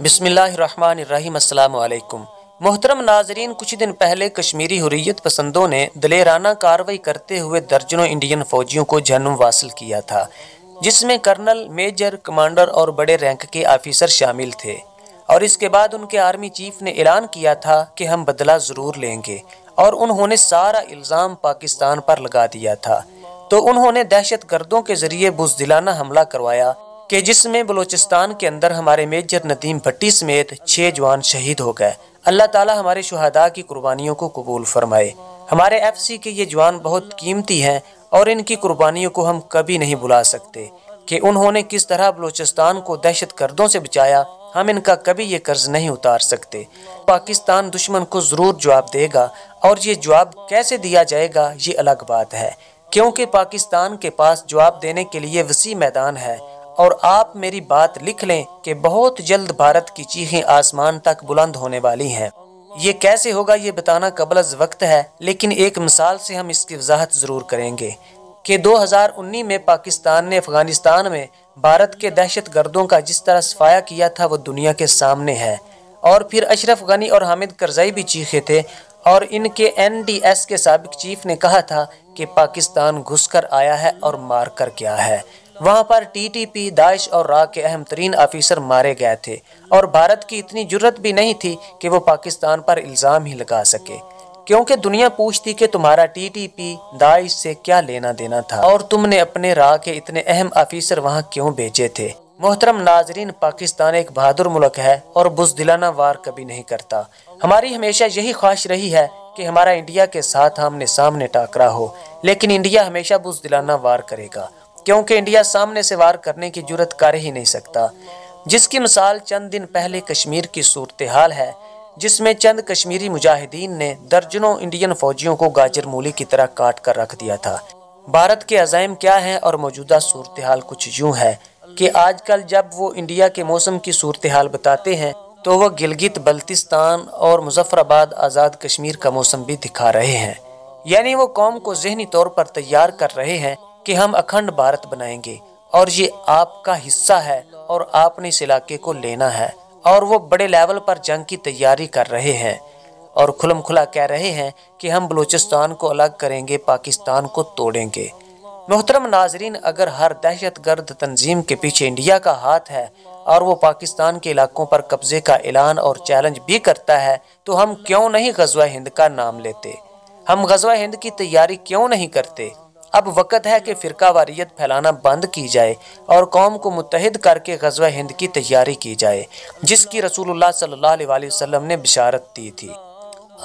بسم اللہ الرحمن الرحیم۔ السلام علیکم محترم ناظرین، کچھ دن پہلے کشمیری حریت پسندوں نے دلیرانہ کارروائی کرتے ہوئے درجنوں انڈین فوجیوں کو جہنم واصل کیا تھا، جس میں کرنل، میجر، کمانڈر اور بڑے رینک کے آفیسر شامل تھے، اور اس کے بعد ان کے آرمی چیف نے اعلان کیا تھا کہ ہم بدلہ ضرور لیں گے، اور انہوں نے سارا الزام پاکستان پر لگا دیا تھا۔ تو انہوں نے دہشت گردوں کے ذریعے بزدلانہ حملہ کروایا کہ جس میں بلوچستان کے اندر ہمارے میجر ندیم بھٹی سمیت 6 جوان شہید ہو گئے۔ اللہ تعالی ہمارے شہداء کی قربانیوں کو قبول فرمائے۔ ہمارے ایف سی کے یہ جوان بہت قیمتی ہیں اور ان کی قربانیوں کو ہم کبھی نہیں بھلا سکتے کہ انہوں نے کس طرح بلوچستان کو دہشت گردوں سے بچایا۔ ہم ان کا کبھی یہ قرض نہیں اتار سکتے۔ پاکستان دشمن کو ضرور جواب دے گا، اور یہ جواب کیسے دیا جائے گا یہ الگ بات ہے، کیونکہ پاکستان کے پاس جواب دینے کے لیے وسیع میدان ہے۔ اور آپ میری بات لکھ لیں کہ بہت جلد بھارت کی چیخیں آسمان تک بلند ہونے والی ہیں۔ یہ کیسے ہوگا یہ بتانا قبل از وقت ہے، لیکن ایک مثال سے ہم اس کی وضاحت ضرور کریں گے کہ 2019 میں پاکستان نے افغانستان میں بھارت کے دہشت گردوں کا جس طرح صفایا کیا تھا وہ دنیا کے سامنے ہے۔ اور پھر اشرف غنی اور حامد کرزئی بھی چیخے تھے، اور ان کے NDS کے سابق چیف نے کہا تھا کہ پاکستان گھس کر آیا ہے اور مار کر گیا ہے۔ وہاں پر TTP، داعش اور را کے اہم ترین آفیسر مارے گئے تھے، اور بھارت کی اتنی جرت بھی نہیں تھی کہ وہ پاکستان پر الزام ہی لگا سکے، کیونکہ دنیا پوچھتی کہ تمہارا TTP، داعش سے کیا لینا دینا تھا، اور تم نے اپنے را کے اتنے اہم آفیسر وہاں کیوں بھیجے تھے۔ محترم ناظرین، پاکستان ایک بہادر ملک ہے اور بزدلانہ وار کبھی نہیں کرتا۔ ہماری ہمیشہ یہی خواہش رہی ہے کہ ہمارا انڈیا کے ساتھ آمنے سامنے ٹاکرا ہو، لیکن انڈیا ہمیشہ بزدلانہ وار کرے گا، کیونکہ انڈیا سامنے سے وار کرنے کی جرت کر ہی نہیں سکتا، جس کی مثال چند دن پہلے کشمیر کی صورتحال ہے، جس میں چند کشمیری مجاہدین نے درجنوں انڈین فوجیوں کو گاجر مولی کی طرح کاٹ کر رکھ دیا تھا۔ بھارت کے عزائم کیا ہیں اور موجودہ صورتحال کچھ یوں ہے کہ آج کل جب وہ انڈیا کے موسم کی صورتحال بتاتے ہیں تو وہ گلگت بلتستان اور مظفر آباد آزاد کشمیر کا موسم بھی دکھا رہے ہیں، یعنی وہ قوم کو ذہنی طور پر تیار کر رہے ہیں کہ ہم اکھنڈ بھارت بنائیں گے، اور یہ آپ کا حصہ ہے اور آپ نے اس علاقے کو لینا ہے، اور وہ بڑے لیول پر جنگ کی تیاری کر رہے ہیں، اور کھلم کھلا کہہ رہے ہیں کہ ہم بلوچستان کو الگ کریں گے، پاکستان کو توڑیں گے۔ محترم ناظرین، اگر ہر دہشت گرد تنظیم کے پیچھے انڈیا کا ہاتھ ہے اور وہ پاکستان کے علاقوں پر قبضے کا اعلان اور چیلنج بھی کرتا ہے، تو ہم کیوں نہیں غزوہ ہند کا نام لیتے؟ ہم غزوہ ہند کی تیاری کیوں نہیں کرتے؟ اب وقت ہے کہ فرقہ واریت پھیلانا بند کی جائے اور قوم کو متحد کر کے غزوہ ہند کی تیاری کی جائے، جس کی رسول اللہ صلی اللہ علیہ وسلم نے بشارت دی تھی۔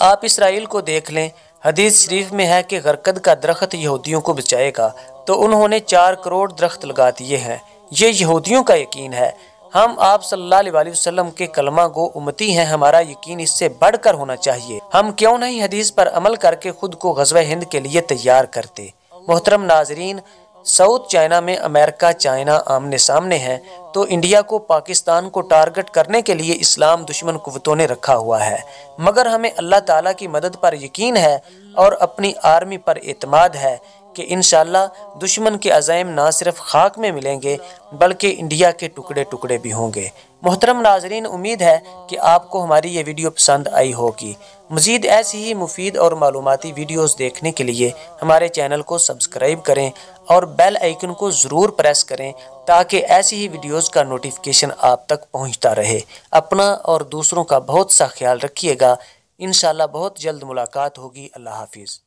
آپ اسرائیل کو دیکھ لیں، حدیث شریف میں ہے کہ غرقد کا درخت یہودیوں کو بچائے گا، تو انہوں نے 4 کروڑ درخت لگا دیے ہیں۔ یہ یہودیوں کا یقین ہے۔ ہم آپ صلی اللہ علیہ وسلم کے کلمہ گو امتی ہیں، ہمارا یقین اس سے بڑھ کر ہونا چاہیے۔ ہم کیوں نہیں حدیث پر عمل کر کے خود کو غزوہ ہند کے لیے تیار کرتے؟ محترم ناظرین، ساؤتھ چائنا میں امریکہ چائنا آمنے سامنے ہیں، تو انڈیا کو پاکستان کو ٹارگٹ کرنے کے لیے اسلام دشمن قوتوں نے رکھا ہوا ہے، مگر ہمیں اللہ تعالیٰ کی مدد پر یقین ہے اور اپنی آرمی پر اعتماد ہے کہ انشاءاللہ دشمن کے عزائم نہ صرف خاک میں ملیں گے بلکہ انڈیا کے ٹکڑے ٹکڑے بھی ہوں گے۔ محترم ناظرین، امید ہے کہ آپ کو ہماری یہ ویڈیو پسند آئی ہوگی۔ مزید ایسی ہی مفید اور معلوماتی ویڈیوز دیکھنے کے لیے ہمارے چینل کو سبسکرائب کریں اور بیل آئیکن کو ضرور پریس کریں تاکہ ایسی ہی ویڈیوز کا نوٹیفیکیشن آپ تک پہنچتا رہے۔ اپنا اور دوسروں کا بہت سا خیال رکھیے گا۔ انشاءاللہ بہت جلد ملاقات ہوگی۔ اللہ حافظ۔